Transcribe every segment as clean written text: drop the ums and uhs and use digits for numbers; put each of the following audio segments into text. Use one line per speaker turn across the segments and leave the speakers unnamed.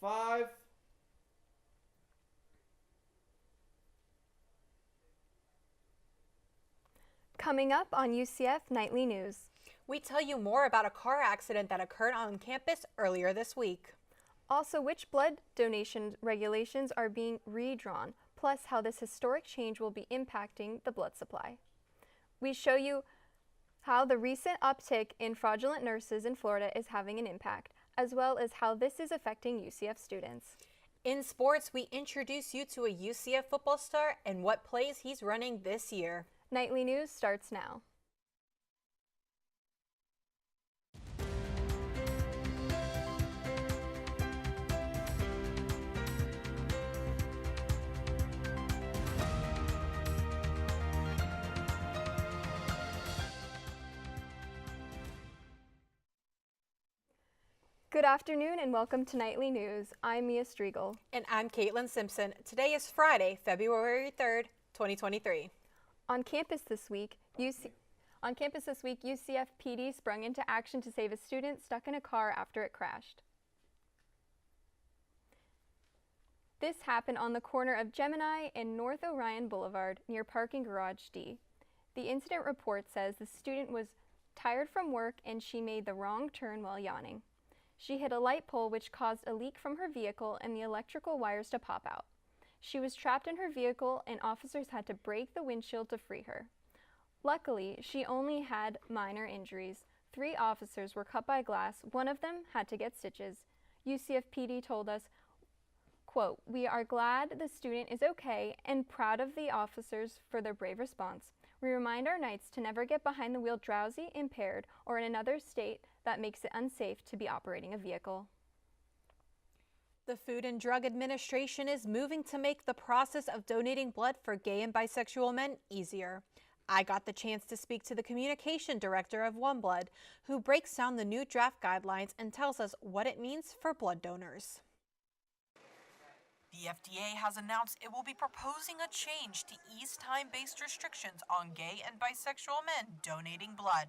5.
Coming up on UCF Nightly News.
We tell you more about a car accident that occurred on campus earlier this week.
Also, which blood donation regulations are being redrawn, plus how this historic change will be impacting the blood supply. We show you how the recent uptick in fraudulent nurses in Florida is having an impact, as well as how this is affecting UCF students.
In sports, we introduce you to a UCF football star and what plays he's running this year.
Nightly News starts now. Good afternoon and welcome to Nightly News. I'm Mia Striegel.
And I'm Caitlin Simpson. Today is Friday, February 3rd, 2023.
On campus this week, UCF PD sprung into action to save a student stuck in a car after it crashed. This happened on the corner of Gemini and North Orion Boulevard near Parking Garage D. The incident report says the student was tired from work and she made the wrong turn while yawning. She hit a light pole which caused a leak from her vehicle and the electrical wires to pop out. She was trapped in her vehicle and officers had to break the windshield to free her. Luckily, she only had minor injuries. 3 officers were cut by glass. One of them had to get stitches. UCF PD told us, quote, "We are glad the student is okay and proud of the officers for their brave response. We remind our knights to never get behind the wheel drowsy, impaired, or in another state that makes it unsafe to be operating a vehicle."
The Food and Drug Administration is moving to make the process of donating blood for gay and bisexual men easier. I got the chance to speak to the communication director of OneBlood, who breaks down the new draft guidelines and tells us what it means for blood donors.
The FDA has announced it will be proposing a change to ease time-based restrictions on gay and bisexual men donating blood.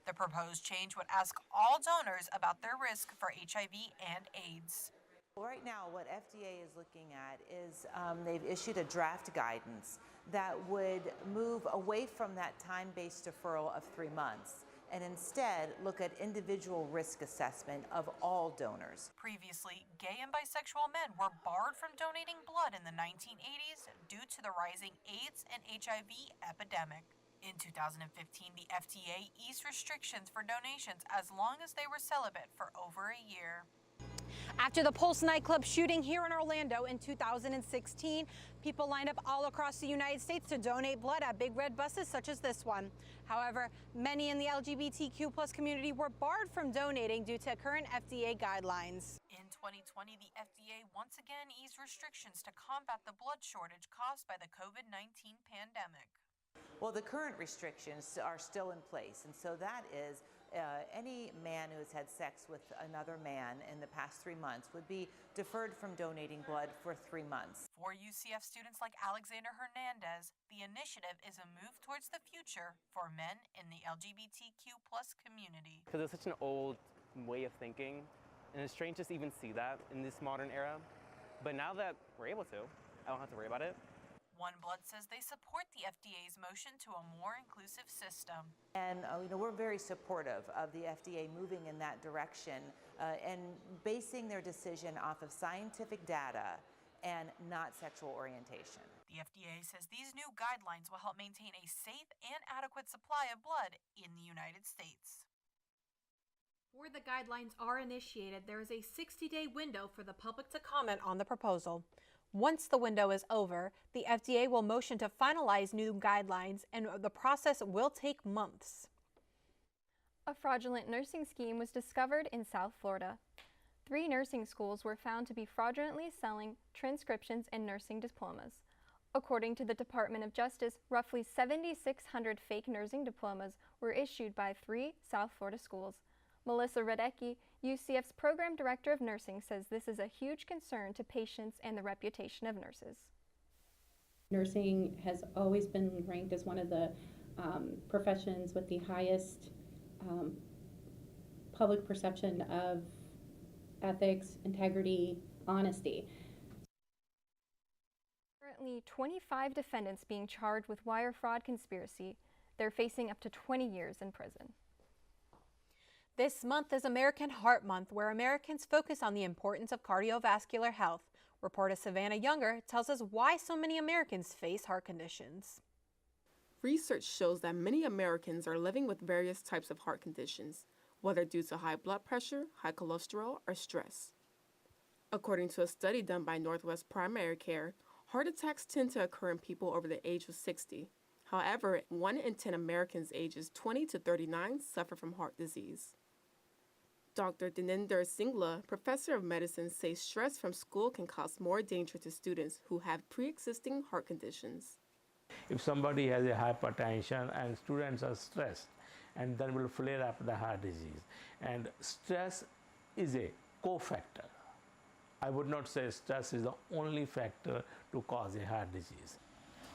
The proposed change would ask all donors about their risk for HIV and AIDS.
Right now, what FDA is looking at is they've issued a draft guidance that would move away from that time-based deferral of 3 months and instead look at individual risk assessment of all donors.
Previously, gay and bisexual men were barred from donating blood in the 1980s due to the rising AIDS and HIV epidemic. In 2015, the FDA eased restrictions for donations as long as they were celibate for over a year.
After the Pulse nightclub shooting here in Orlando in 2016, people lined up all across the United States to donate blood at big red buses such as this one. However, many in the LGBTQ+ community were barred from donating due to current FDA guidelines.
In 2020, the FDA once again eased restrictions to combat the blood shortage caused by the COVID-19 pandemic.
Well, the current restrictions are still in place, and so that is any man who has had sex with another man in the past 3 months would be deferred from donating blood for 3 months.
For UCF students like Alexander Hernandez, the initiative is a move towards the future for men in the LGBTQ+ community.
Because it's such an old way of thinking, and it's strange to even see that in this modern era. But now that we're able to, I don't have to worry about it.
OneBlood says they support the FDA's motion to a more inclusive system.
And we're very supportive of the FDA moving in that direction and basing their decision off of scientific data and not sexual orientation.
The FDA says these new guidelines will help maintain a safe and adequate supply of blood in the United States.
Before the guidelines are initiated, there is a 60-day window for the public to
Comment on the proposal. Once the window is over, the FDA will motion to finalize new guidelines, and the process will take months.
A fraudulent nursing scheme was discovered in South Florida. 3 nursing schools were found to be fraudulently selling transcriptions and nursing diplomas. According to the Department of Justice, roughly 7,600 fake nursing diplomas were issued by 3 South Florida schools. Melissa Radecki, UCF's Program Director of Nursing, says this is a huge concern to patients and the reputation of nurses.
Nursing has always been ranked as one of the professions with the highest public perception of ethics, integrity, honesty.
Currently, 25 defendants being charged with wire fraud conspiracy. They're facing up to 20 years in prison.
This month is American Heart Month, where Americans focus on the importance of cardiovascular health. Reporter Savannah Younger tells us why so many Americans face heart conditions.
Research shows that many Americans are living with various types of heart conditions, whether due to high blood pressure, high cholesterol, or stress. According to a study done by Northwest Primary Care, heart attacks tend to occur in people over the age of 60. However, 1 in 10 Americans ages 20 to 39 suffer from heart disease. Dr. Dininder Singla, professor of medicine, says stress from school can cause more danger to students who have pre-existing heart conditions.
If somebody has a hypertension and students are stressed, and then will flare up the heart disease. And stress is a cofactor. I would not say stress is the only factor to cause a heart disease.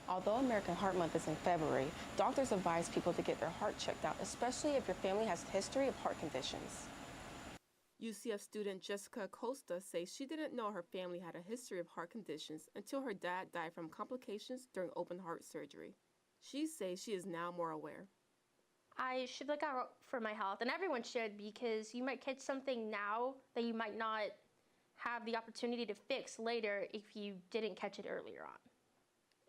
Although American Heart Month is in February, doctors advise people to get their heart checked out, especially if your family has a history of heart conditions.
UCF student Jessica Acosta says she didn't know her family had a history of heart conditions until her dad died from complications during open heart surgery. She says she is now more aware.
I should look out for my health, and everyone should, because you might catch something now that you might not have the opportunity to fix later if you didn't catch it earlier on.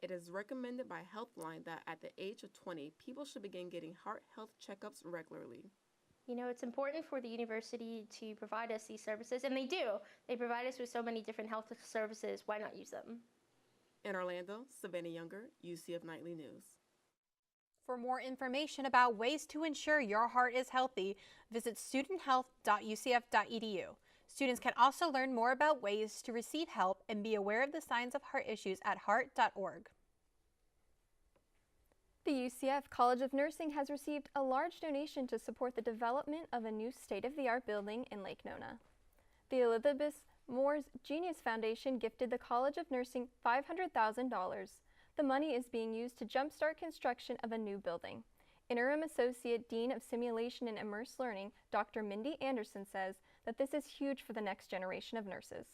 It is recommended by Healthline that at the age of 20, people should begin getting heart health checkups regularly.
You know, it's important for the university to provide us these services, and they do. They provide us with so many different health services. Why not use them?
In Orlando, Savannah Younger, UCF Knightly News.
For more information about ways to ensure your heart is healthy, visit studenthealth.ucf.edu. Students can also learn more about ways to receive help and be aware of the signs of heart issues at heart.org.
The UCF College of Nursing has received a large donation to support the development of a new state-of-the-art building in Lake Nona. The Elizabeth Moore's Genius Foundation gifted the College of Nursing $500,000. The money is being used to jumpstart construction of a new building. Interim Associate Dean of Simulation and Immersed Learning, Dr. Mindy Anderson, says that this is huge for the next generation of nurses.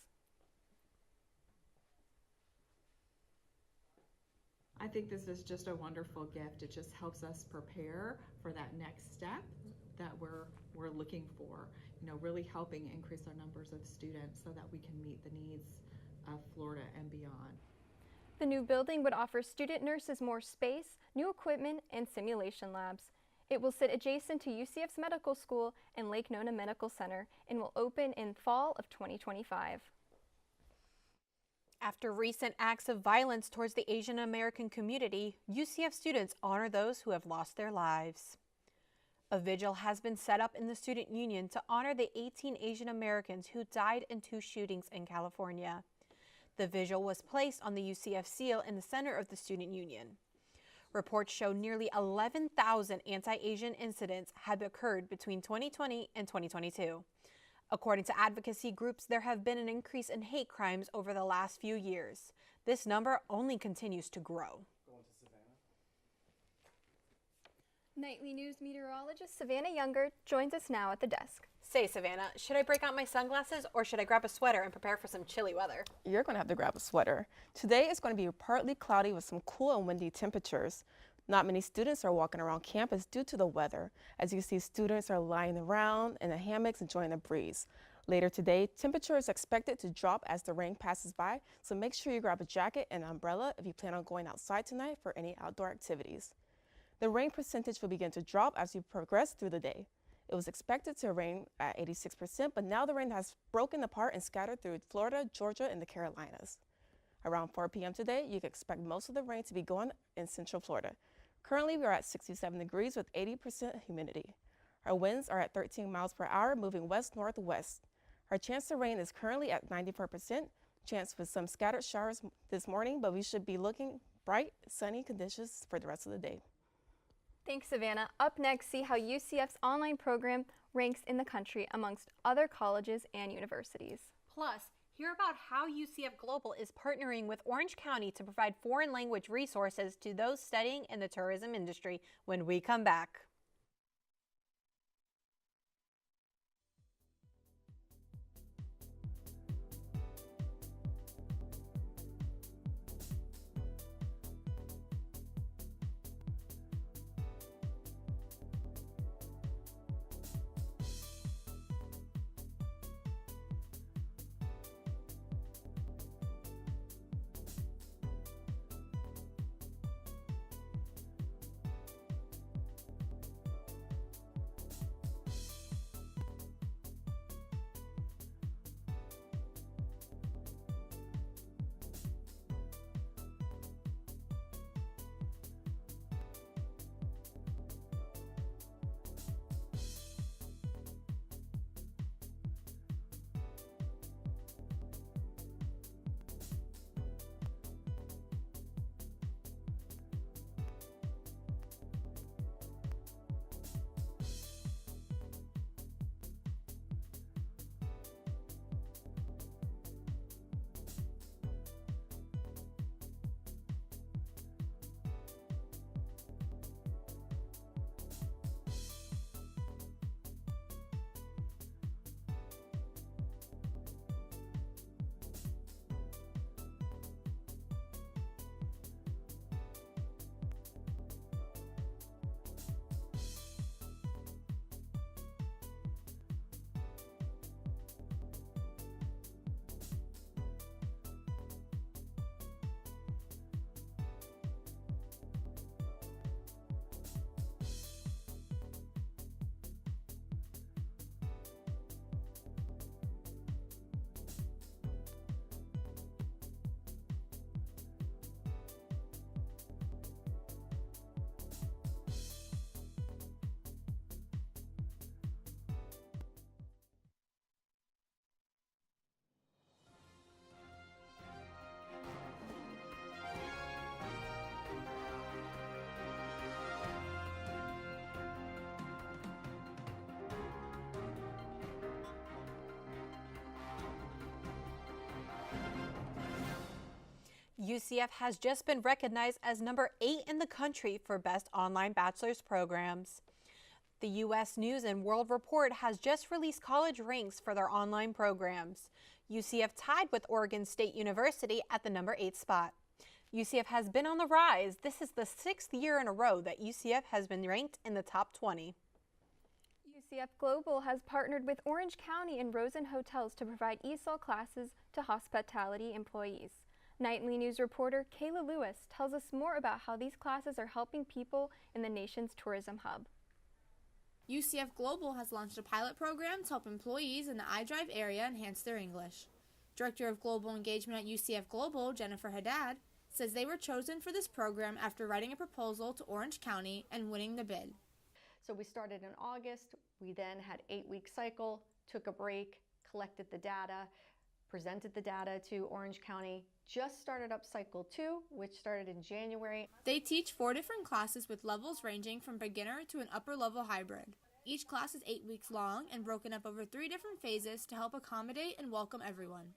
I think this is just a wonderful gift. It just helps us prepare for that next step that we're looking for. You know, really helping increase our numbers of students so that we can meet the needs of Florida and beyond.
The new building would offer student nurses more space, new equipment, and simulation labs. It will sit adjacent to UCF's Medical School and Lake Nona Medical Center and will open in fall of 2025.
After recent acts of violence towards the Asian American community, UCF students honor those who have lost their lives. A vigil has been set up in the student union to honor the 18 Asian Americans who died in 2 shootings in California. The vigil was placed on the UCF seal in the center of the student union. Reports show nearly 11,000 anti-Asian incidents have occurred between 2020 and 2022. According to advocacy groups, there have been an increase in hate crimes over the last few years. This number only continues to grow.
Nightly News meteorologist Savannah Younger joins us now at the desk.
Say, Savannah, should I break out my sunglasses or should I grab a sweater and prepare for some chilly weather?
You're going to have to grab a sweater. Today is going to be partly cloudy with some cool and windy temperatures. Not many students are walking around campus due to the weather. As you see, students are lying around in the hammocks enjoying the breeze. Later today, temperature is expected to drop as the rain passes by, so make sure you grab a jacket and an umbrella if you plan on going outside tonight for any outdoor activities. The rain percentage will begin to drop as you progress through the day. It was expected to rain at 86%, but now the rain has broken apart and scattered through Florida, Georgia, and the Carolinas. Around 4 p.m. today, you can expect most of the rain to be going in Central Florida. Currently, we are at 67 degrees with 80% humidity. Our winds are at 13 miles per hour, moving west-northwest. Our chance of rain is currently at 94%, chance with some scattered showers this morning, but we should be looking bright, sunny conditions for the rest of the day.
Thanks, Savannah. Up next, see how UCF's online program ranks in the country amongst other colleges and universities.
Plus, hear about how UCF Global is partnering with Orange County to provide foreign language resources to those studying in the tourism industry when we come back. UCF has just been recognized as number 8 in the country for best online bachelor's programs. The U.S. News and World Report has just released college ranks for their online programs. UCF tied with Oregon State University at the number 8 spot. UCF has been on the rise. This is the 6th year in a row that UCF has been ranked in the top 20.
UCF Global has partnered with Orange County and Rosen Hotels to provide ESOL classes to hospitality employees. Nightly News reporter Kayla Lewis tells us more about how these classes are helping people in the nation's tourism hub.
UCF Global has launched a pilot program to help employees in the iDrive area enhance their English. Director of Global Engagement at UCF Global, Jennifer Haddad, says they were chosen for this program after writing a proposal to Orange County and winning the bid.
So we started in August, we then had 8-week cycle, took a break, collected the data, presented the data to Orange County, just started up cycle 2, which started in January.
They teach 4 different classes with levels ranging from beginner to an upper level hybrid. Each class is 8 weeks long and broken up over 3 different phases to help accommodate and welcome everyone.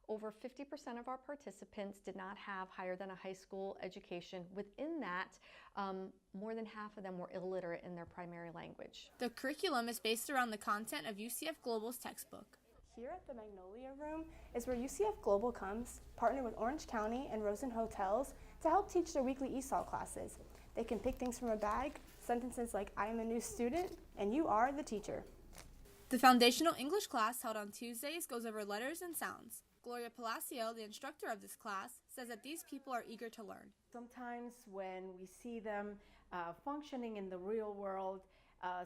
Over 50% of our participants did not have higher than a high school education. Within that, more than half of them were illiterate in their primary language.
The curriculum is based around the content of UCF Global's textbook.
Here at the Magnolia Room is where UCF Global comes, partnered with Orange County and Rosen Hotels to help teach their weekly ESOL classes. They can pick things from a bag, sentences like, I am a new student, and you are the teacher.
The foundational English class held on Tuesdays goes over letters and sounds. Gloria Palacio, the instructor of this class, says that these people are eager to learn.
Sometimes when we see them functioning in the real world,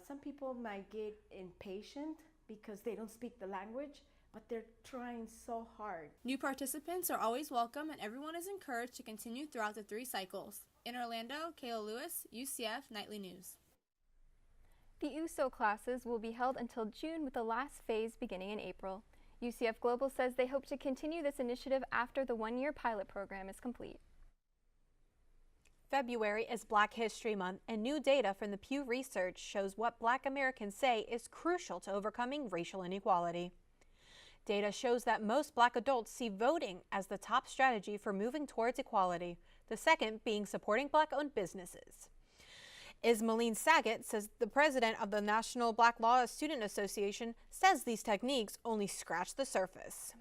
some people might get impatient because they don't speak the language, but they're trying so hard.
New participants are always welcome and everyone is encouraged to continue throughout the 3 cycles. In Orlando, Kayla Lewis, UCF Nightly News.
The USO classes will be held until June with the last phase beginning in April. UCF Global says they hope to continue this initiative after the 1-year pilot program is complete.
February is Black History Month, and new data from the Pew Research shows what Black Americans say is crucial to overcoming racial inequality. Data shows that most Black adults see voting as the top strategy for moving towards equality, the second being supporting Black-owned businesses. Ismaline Saget, says the president of the National Black Law Student Association, says these techniques only scratch the surface.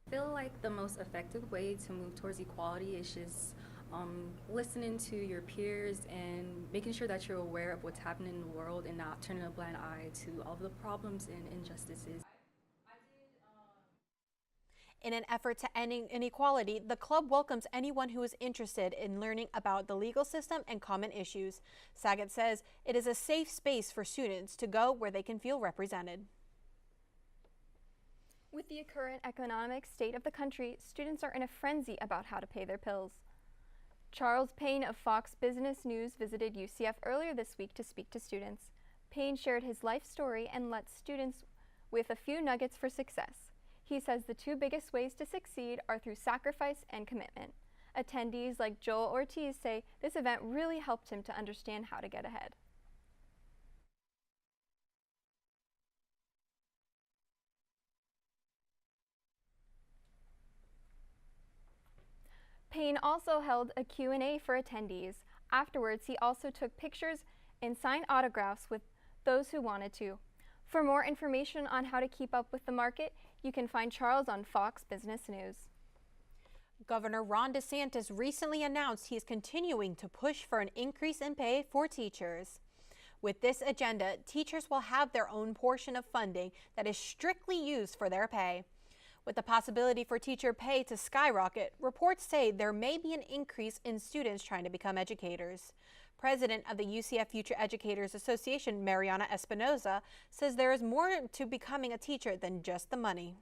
I feel like the most effective way to move towards equality is just listening to your peers and making sure that you're aware of what's happening in the world and not turning a blind eye to all of the problems and injustices.
In an effort to end inequality, the club welcomes anyone who is interested in learning about the legal system and common issues. Saget says it is a safe space for students to go where they can feel represented.
With the current economic state of the country, students are in a frenzy about how to pay their bills. Charles Payne of Fox Business News visited UCF earlier this week to speak to students. Payne shared his life story and left students with a few nuggets for success. He says the 2 biggest ways to succeed are through sacrifice and commitment. Attendees like Joel Ortiz say this event really helped him to understand how to get ahead. Payne also held a Q&A for attendees. Afterwards, he also took pictures and signed autographs with those who wanted to. For more information on how to keep up with the market, you can find Charles on Fox Business News.
Governor Ron DeSantis recently announced he is continuing to push for an increase in pay for teachers. With this agenda, teachers will have their own portion of funding that is strictly used for their pay. With the possibility for teacher pay to skyrocket, reports say there may be an increase in students trying to become educators. President of the UCF Future Educators Association, Mariana Espinoza, says there is more to becoming a teacher than just the money.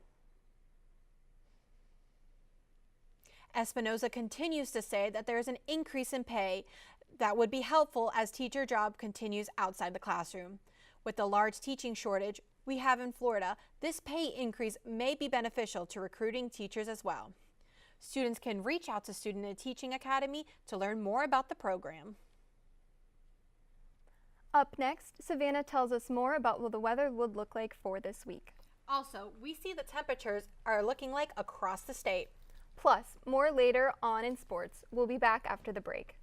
Espinoza continues to say that there is an increase in pay that would be helpful as teacher job continues outside the classroom. With the large teaching shortage we have in Florida, this pay increase may be beneficial to recruiting teachers as well. Students can reach out to Student Teaching Academy to learn more about the program.
Up next, Savannah tells us more about what the weather would look like for this week.
Also, we see the temperatures are looking like across the state.
Plus, more later on in sports. We'll be back after the break.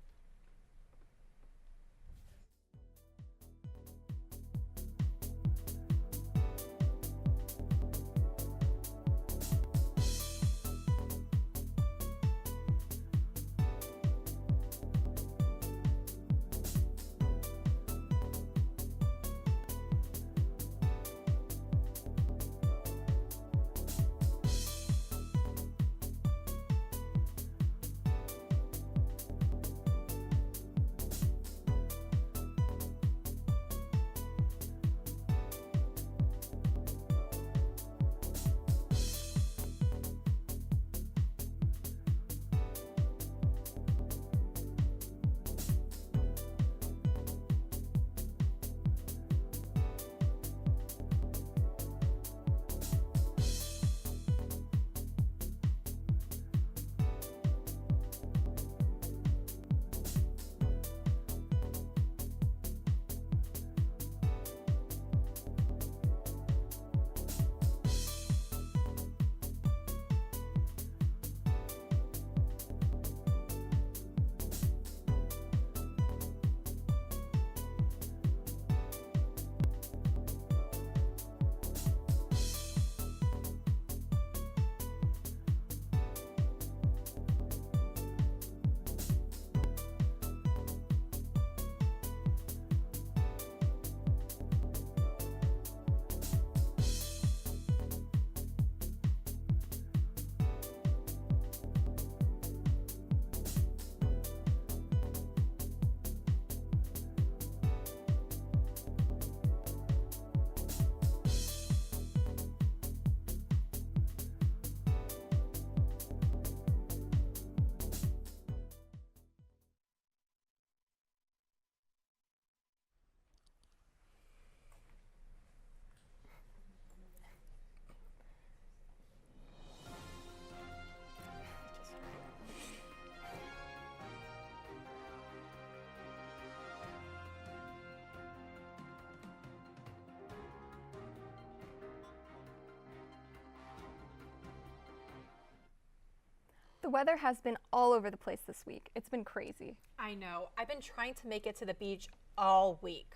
The weather has been all over the place this week. It's been crazy.
I know. I've been trying to make it to the beach all week.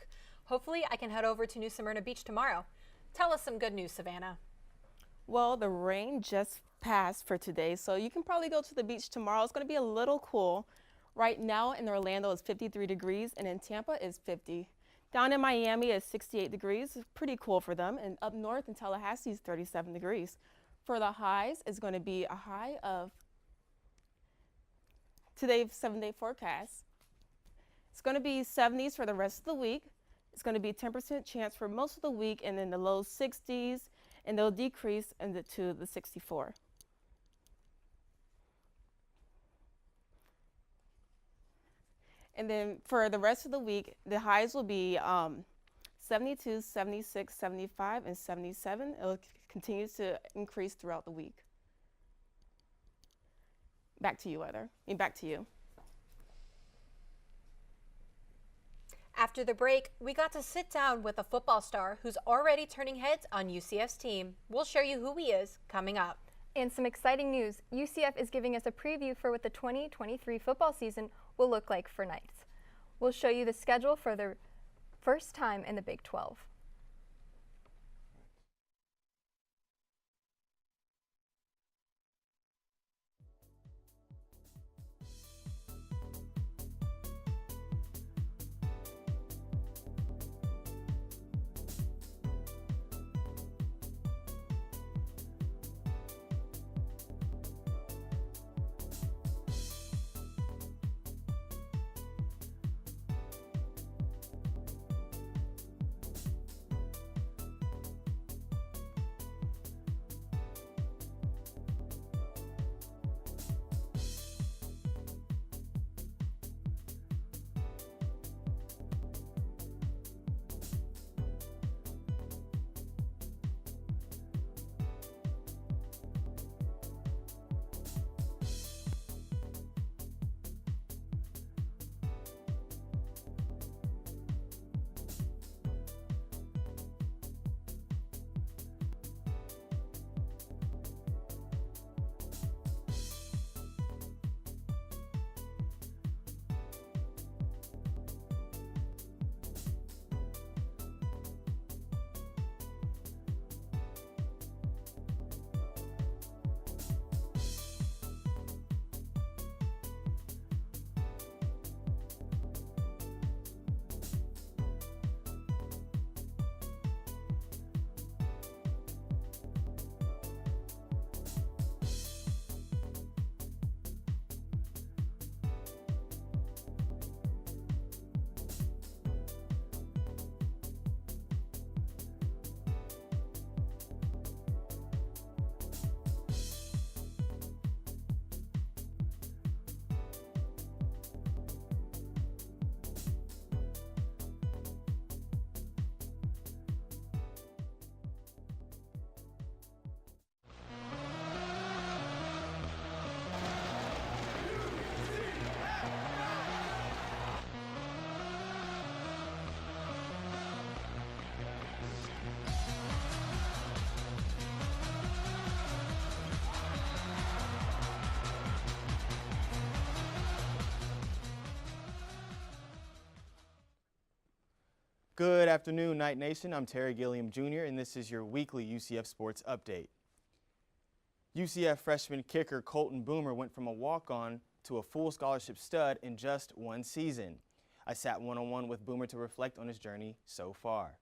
Hopefully I can head over to New Smyrna Beach tomorrow. Tell us some good news, Savannah.
Well, the rain just passed for today, so you can probably go to the beach tomorrow. It's going to be a little cool. Right now in Orlando it's 53 degrees and in Tampa is 50. Down in Miami it's 68 degrees. It's pretty cool for them. And up north in Tallahassee is 37 degrees. For the highs, it's going to be a high of today's 7-day forecast. It's going to be 70s for the rest of the week. It's going to be 10% chance for most of the week and in the low 60s, and they'll decrease to the 64. And then for the rest of the week, the highs will be 72, 76, 75, and 77. It'll continue to increase throughout the week. Back to you, back to you.
After the break, we got to sit down with a football star who's already turning heads on UCF's team. We'll show you who he is coming up.
And some exciting news. UCF is giving us a preview for what the 2023 football season will look like for Knights. We'll show you the schedule for the first time in the Big 12.
Good afternoon, Night Nation. I'm Terry Gilliam Jr., and this is your weekly UCF Sports Update. UCF freshman kicker Colton Boomer went from a walk-on to a full scholarship stud in just one season. I sat one-on-one with Boomer to reflect on his journey so far.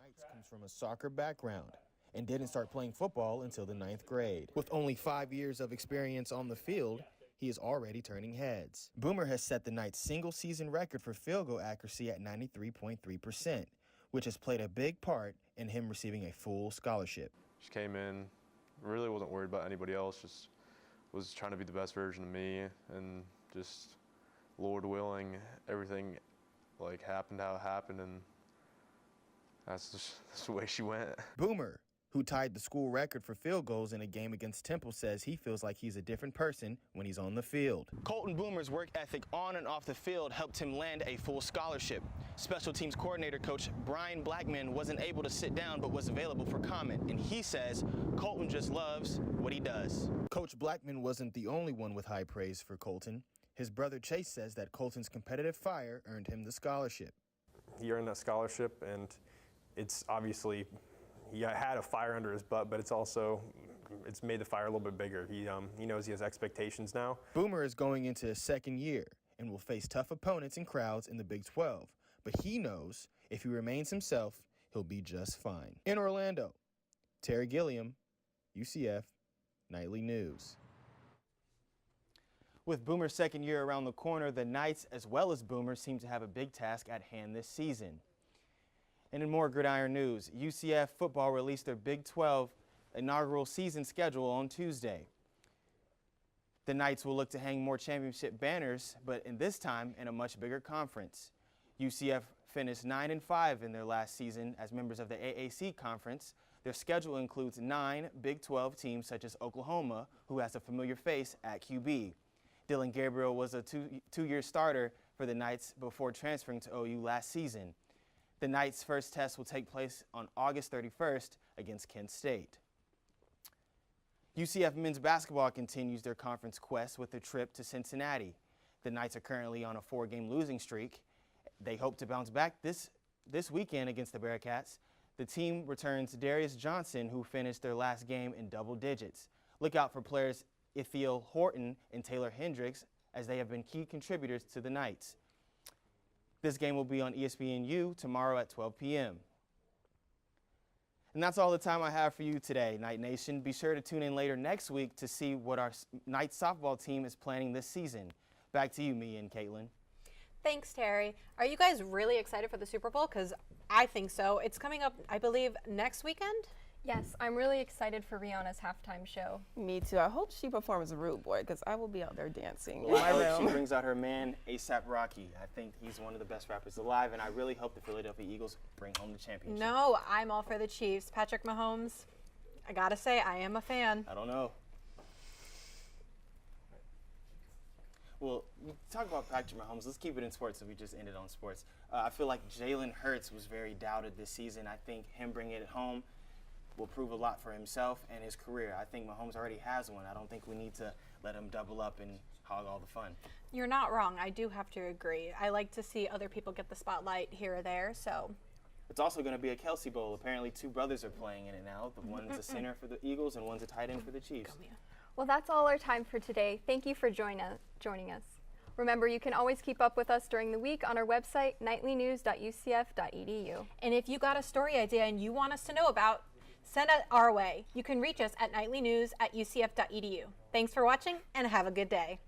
Knights comes from a soccer background and didn't start playing football until the 9th grade. With only 5 years of experience on the field, he is already turning heads. Boomer has set the Knights' single-season record for field goal accuracy at 93.3%, which has played a big part in him receiving a full scholarship.
Just came in, really wasn't worried about anybody else, just was trying to be the best version of me, and just, Lord willing, everything like happened how it happened, and that's the way she went.
Boomer, who tied the school record for field goals in a game against Temple, says he feels like he's a different person when he's on the field.
Colton Boomer's work ethic on and off the field helped him land a full scholarship. Special teams coordinator coach Brian Blackman wasn't able to sit down but was available for comment, and he says Colton just loves what he does.
Coach Blackman wasn't the only one with high praise for Colton. His brother Chase says that Colton's competitive fire earned him the scholarship.
He earned that scholarship, and it's obviously he had a fire under his butt, but it's made the fire a little bit bigger. He knows he has expectations now.
Boomer is going into his second year and will face tough opponents and crowds in the Big 12, but he knows if he remains himself, he'll be just fine. In Orlando, Terry Gilliam, UCF Nightly News.
With Boomer's second year around the corner, the Knights, as well as Boomer, seem to have a big task at hand this season. And in more gridiron news, UCF football released their Big 12 inaugural season schedule on Tuesday. The Knights will look to hang more championship banners, but this time in a much bigger conference. UCF finished 9-5 in their last season as members of the AAC conference. Their schedule includes 9 Big 12 teams such as Oklahoma, who has a familiar face at QB. Dylan Gabriel was a two-year starter for the Knights before transferring to OU last season. The Knights' first test will take place on August 31st against Kent State. UCF men's basketball continues their conference quest with a trip to Cincinnati. The Knights are currently on a 4-game losing streak. They hope to bounce back this weekend against the Bearcats. The team returns Darius Johnson, who finished their last game in double digits. Look out for players Ithiel Horton and Taylor Hendricks, as they have been key contributors to the Knights. This game will be on ESPNU tomorrow at 12 p.m. And that's all the time I have for you today, Night Nation. Be sure to tune in later next week to see what our Knights softball team is planning this season. Back to you, Mia and Caitlin.
Thanks, Terry. Are you guys really excited for the Super Bowl? Because I think so. It's coming up, I believe, next weekend?
Yes, I'm really excited for Rihanna's halftime show.
Me too. I hope she performs Rude Boy because I will be out there dancing in
Well,
my
I hope
room.
she brings out her man, A$AP Rocky. I think he's one of the best rappers alive, and I really hope the Philadelphia Eagles bring home the championship.
No, I'm all for the Chiefs. Patrick Mahomes, I gotta say, I am a fan.
I don't know. Well, we talk about Patrick Mahomes. Let's keep it in sports, so we just ended on sports. I feel like Jalen Hurts was very doubted this season. I think him bringing it home will prove a lot for himself and his career. I think Mahomes already has one. I don't think we need to let him double up and hog all the fun.
You're not wrong. I do have to agree. I like to see other people get the spotlight here or there, so.
It's also going to be a Kelsey Bowl. Apparently 2 brothers are playing in it now. The one's a center for the Eagles and one's a tight end for the Chiefs.
Well, that's all our time for today. Thank you for joining us. Remember, you can always keep up with us during the week on our website, nightlynews.ucf.edu.
And if you got a story idea and you want us to know about, send it our way. You can reach us at nightlynews@ucf.edu. Thanks for watching and have a good day.